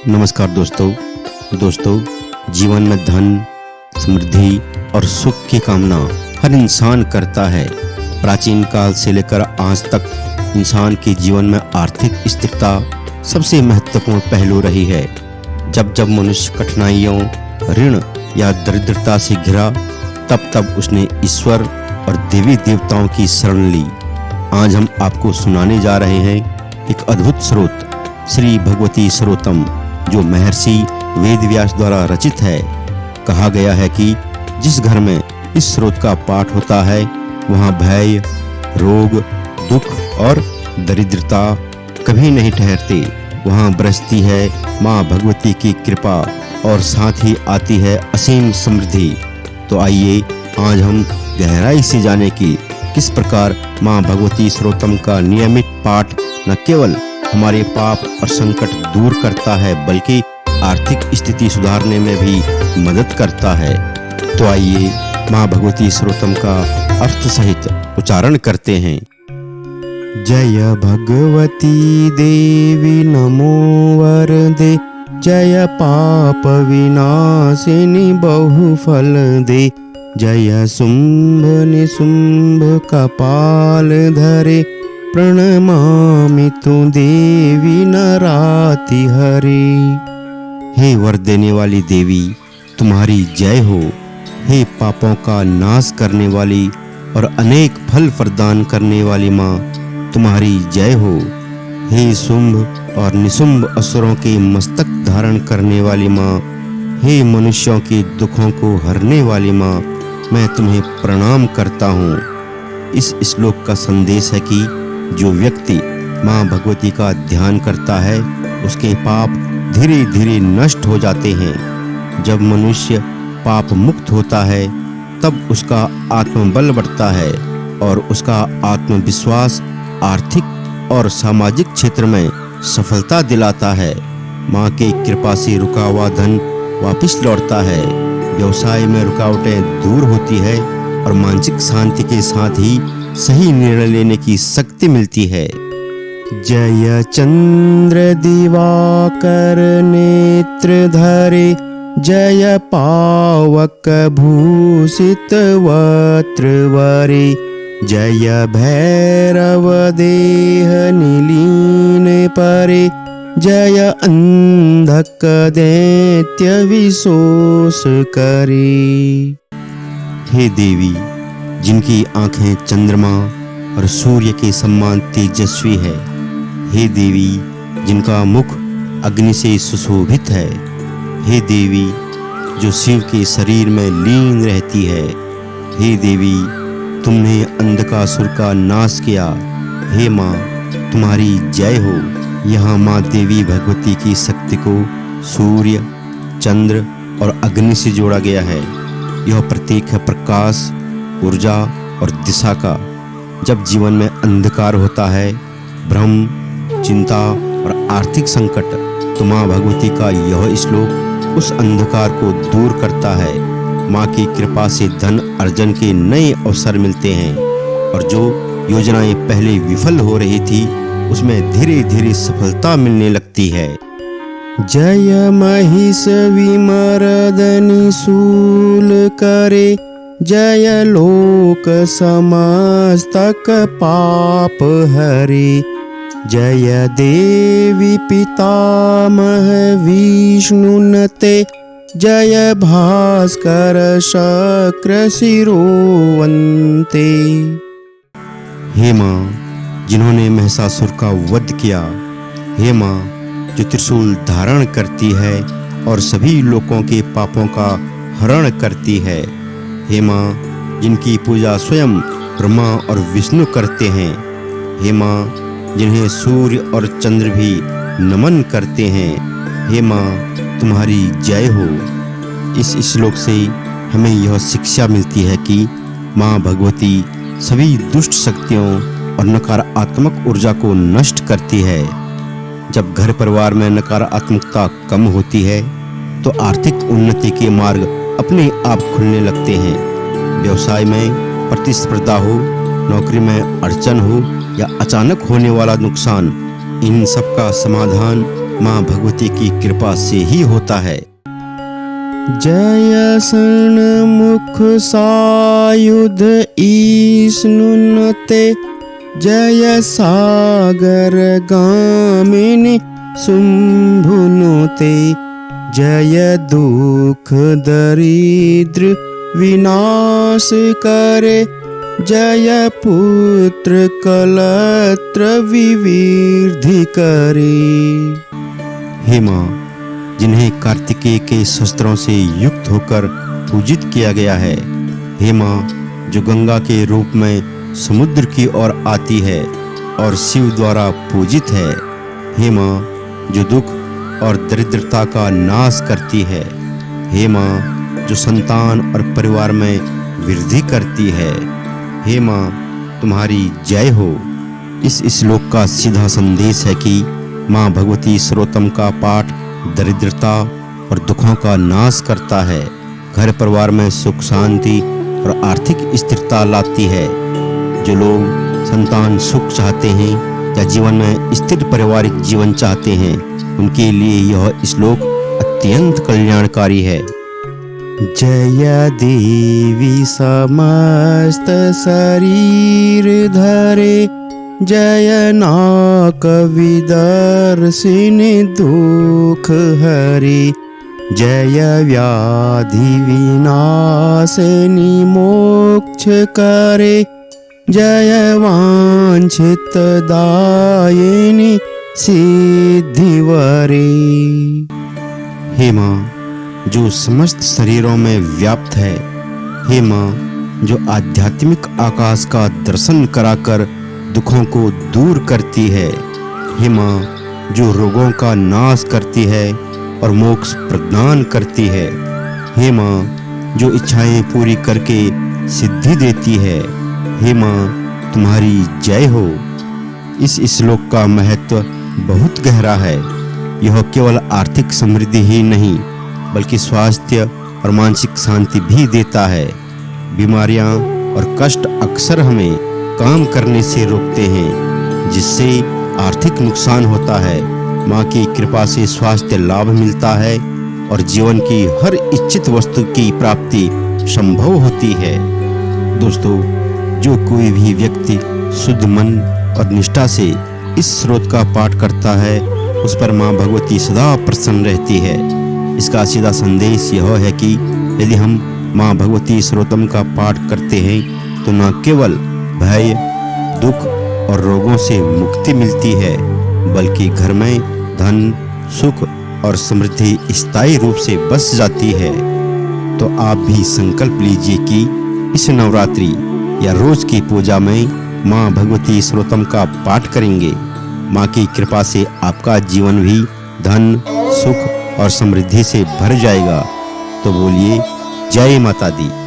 नमस्कार दोस्तों जीवन में धन, समृद्धि और सुख की कामना हर इंसान करता है। प्राचीन काल से लेकर आज तक इंसान के जीवन में आर्थिक स्थिरता सबसे महत्वपूर्ण पहलू रही है। जब जब मनुष्य कठिनाइयों, ऋण या दरिद्रता से घिरा, तब उसने ईश्वर और देवी देवताओं की शरण ली। आज हम आपको सुनाने जा रहे हैं एक अद्भुत स्रोत, श्री भगवती स्रोतम, जो महर्षि वेदव्यास द्वारा रचित है। कहा गया है कि जिस घर में इस स्रोत का पाठ होता है, वहाँ भय, रोग, दुख और दरिद्रता कभी नहीं ठहरते। वहाँ बरसती है माँ भगवती की कृपा और साथ ही आती है असीम समृद्धि। तो आइए आज हम गहराई से जाने कि किस प्रकार माँ भगवती स्रोतम का नियमित पाठ न केवल हमारे पाप और संकट दूर करता है, बल्कि आर्थिक स्थिति सुधारने में भी मदद करता है। तो आइए माँ भगवती स्रोतम का अर्थ सहित उच्चारण करते हैं। जय भगवती देवी नमो वरदे, जय पाप विनाशिनी बहुफल दे, जय शुंभ निशुंभ कपाल धरे, प्रणमामि तु देवी नराति हरि। हे वर देने वाली देवी, तुम्हारी जय हो। हे पापों का नाश करने वाली और अनेक फल प्रदान करने वाली माँ, तुम्हारी जय हो। हे शुंभ और निशुंभ असुरों के मस्तक धारण करने वाली माँ, हे मनुष्यों के दुखों को हरने वाली माँ, मैं तुम्हें प्रणाम करता हूँ। इस श्लोक का संदेश है कि जो व्यक्ति माँ भगवती का ध्यान करता है, उसके पाप धीरे धीरे नष्ट हो जाते हैं। जब मनुष्य पाप मुक्त होता है, तब उसका आत्मबल बढ़ता है और उसका आत्मविश्वास आर्थिक और सामाजिक क्षेत्र में सफलता दिलाता है। माँ की कृपा से रुका हुआ धन वापस लौटता है, व्यवसाय में रुकावटें दूर होती है और मानसिक शांति के साथ ही सही निर्णय लेने की शक्ति मिलती है। जय चंद्र दिवाकर नेत्र धरे, जय पावक भूषित वक्त्र वरे, जय भैरव देह निलीन परे, जय अंधक दैत्य विशोष करे। हे देवी, जिनकी आंखें चंद्रमा और सूर्य के समान तेजस्वी है, हे देवी, जिनका मुख अग्नि से सुशोभित है, हे देवी, जो शिव के शरीर में लीन रहती है, हे देवी, तुमने अंधकासुर का नाश किया। हे माँ, तुम्हारी जय हो। यहाँ माँ देवी भगवती की शक्ति को सूर्य, चंद्र और अग्नि से जोड़ा गया है। यह प्रतीक है प्रकाश, ऊर्जा और दिशा का। जब जीवन में अंधकार होता है, भ्रम, चिंता और आर्थिक संकट, तो माँ भगवती का यह श्लोक उस अंधकार को दूर करता है। माँ की कृपा से धन अर्जन के नए अवसर मिलते हैं और जो योजनाएं पहले विफल हो रही थी, उसमें धीरे धीरे सफलता मिलने लगती है। जय महिष विमर्दनि शूल करे, जय लोक समस्तक पाप हरे, जय देवी पितामह विष्णुनते, जय भास्कर शक्र शिरोवन्ते। हे माँ, जिन्होंने महिषासुर का वध किया, हे माँ, जो त्रिशूल धारण करती है और सभी लोगों के पापों का हरण करती है, हे माँ, जिनकी पूजा स्वयं ब्रह्मा और विष्णु करते हैं, हे माँ, जिन्हें सूर्य और चंद्र भी नमन करते हैं, हे माँ, तुम्हारी जय हो। इस श्लोक से हमें यह शिक्षा मिलती है कि माँ भगवती सभी दुष्ट शक्तियों और नकारात्मक ऊर्जा को नष्ट करती है। जब घर परिवार में नकारात्मकता कम होती है, तो आर्थिक उन्नति के मार्ग अपने आप खुलने लगते हैं। व्यवसाय में प्रतिस्पर्धा हो, नौकरी में अड़चन हो या अचानक होने वाला नुकसान, इन सब का समाधान माँ भगवती की कृपा से ही होता है। जय सन्मुख सायुध ईस्नुनते, जय सागर गामिनी शुंभुनुते, जय दुख दरिद्र विनाश करे, जय पुत्र कलत्र विविधि करे। हे माँ, जिन्हें कार्तिकेय के शस्त्रों से युक्त होकर पूजित किया गया है, हे माँ, जो गंगा के रूप में समुद्र की ओर आती है और शिव द्वारा पूजित है, हे माँ, जो दुख और दरिद्रता का नाश करती है, हे माँ, जो संतान और परिवार में वृद्धि करती है, हे माँ, तुम्हारी जय हो। इस श्लोक का सीधा संदेश है कि माँ भगवती सर्वोत्तम का पाठ दरिद्रता और दुखों का नाश करता है, घर परिवार में सुख शांति और आर्थिक स्थिरता लाती है। जो लोग संतान सुख चाहते हैं या जीवन में स्थिर पारिवारिक जीवन चाहते हैं, उनके लिए यह श्लोक अत्यंत कल्याणकारी है। जय देवी समस्त शरीर धरे, जय नाक विदर्शिनी दुख हरे, जय व्याधि विनाशिनी मोक्ष करे, जय वांछित दायिनी सिद्धि वरे। हे माँ, जो समस्त शरीरों में व्याप्त है, हे माँ, जो आध्यात्मिक आकाश का दर्शन कराकर दुखों को दूर करती है, हे माँ, जो रोगों का नाश करती है और मोक्ष प्रदान करती है, हे माँ, जो इच्छाएं पूरी करके सिद्धि देती है, हे माँ, तुम्हारी जय हो। इस श्लोक का महत्व बहुत गहरा है। यह केवल आर्थिक समृद्धि ही नहीं बल्कि स्वास्थ्य और मानसिक शांति भी देता है। बीमारियां और कष्ट अक्सर हमें काम करने से रोकते हैं, जिससे आर्थिक नुकसान होता है। माँ की कृपा से स्वास्थ्य लाभ मिलता है और जीवन की हर इच्छित वस्तु की प्राप्ति संभव होती है। दोस्तों, जो कोई भी व्यक्ति शुद्ध मन और निष्ठा से इस स्रोत का पाठ करता है, उस पर माँ भगवती सदा प्रसन्न रहती है। इसका सीधा संदेश यह है कि यदि हम माँ भगवती सर्वोत्तम का पाठ करते हैं तो न केवल भय, दुख और रोगों से मुक्ति मिलती है, बल्कि घर में धन, सुख और समृद्धि स्थायी रूप से बस जाती है। तो आप भी संकल्प लीजिए कि इस नवरात्रि या रोज की पूजा में माँ भगवती सर्वोत्तम का पाठ करेंगे। माँ की कृपा से आपका जीवन भी धन, सुख और समृद्धि से भर जाएगा। तो बोलिए जय माता दी।